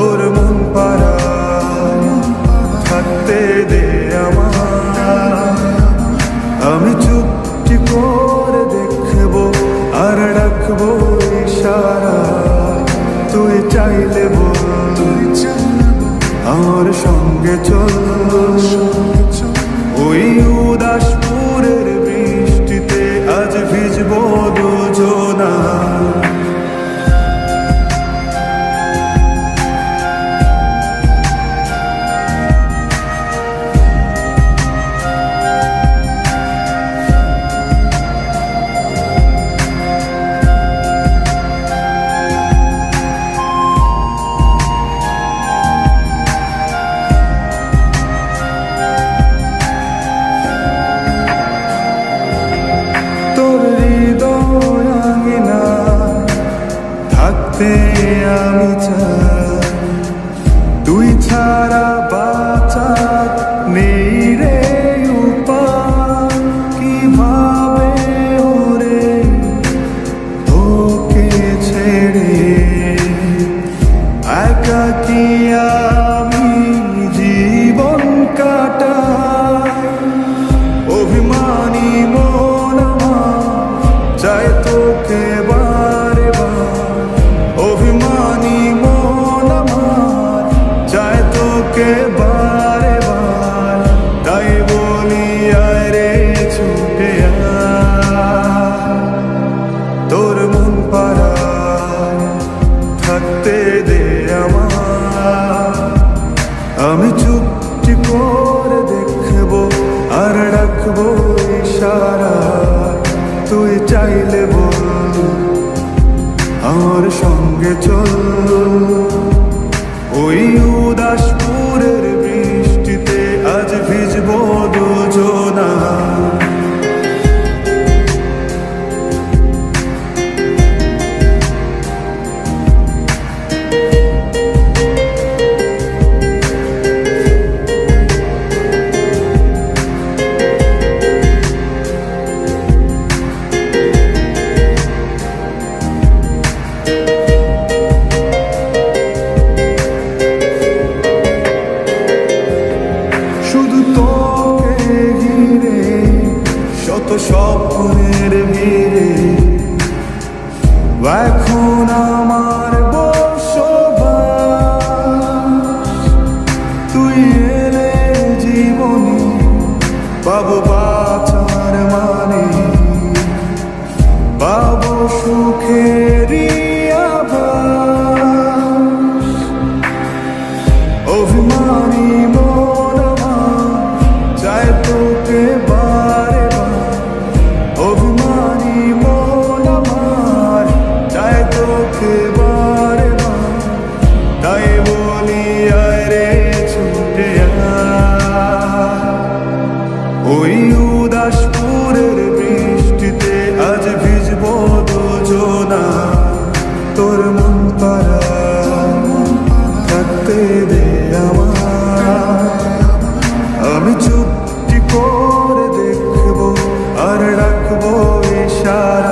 তোর মন পাড়ায় থাকতে দে আমায়। আমি চুপটি করে দেখবো আর ডাকবো ইশারায়। তুই চাইলে বল আমার সঙ্গে চল, ওই উদাসপুরের বৃষ্টিতে আজ ভিজবো দুজনা। আমি চাই তুই ছাড়া বাঁচার নেই রে উপায়। কিভাবে ওরে তোকে ছেড়ে একাকী আমি জীবন কাটাই। অভিমানী মন আমার চাই তোকে বারে বার, অভিমানী মন আমার চায় তোকে বারে বার। তাই বলি আয় রে ছুটে আয়, তোর মন পাড়ায় থাকতে দে আমায়। আমি চুপটি করে দেখবো আর ডাকবো ইশারায়। তুই চাইলে বল আমার সঙ্গে চল, ওই উদাসপুরের বৃষ্টিতে আজ ভিজবো দুজনা। শত স্বপ্নের ভিড়ে এখন আমার বসবাস। তুই এলে জীবনে পাবো বাঁচার মানে, পাবো সুখেরই আভাস। অভিমানী মন আমার চায় তোকে বারে বার, অভিমানী মন আমার চায় তোকে বারে বার। তাই বলি আয় রে ছুটে আয়, ওই উদাসপুরের বৃষ্টিতে আজ ভিজবো দুজনা। তোর মন পাড়ায় থাকতে দে আমায়। আমি চুপটি করে দেখবো আর রাখবো ইশারা।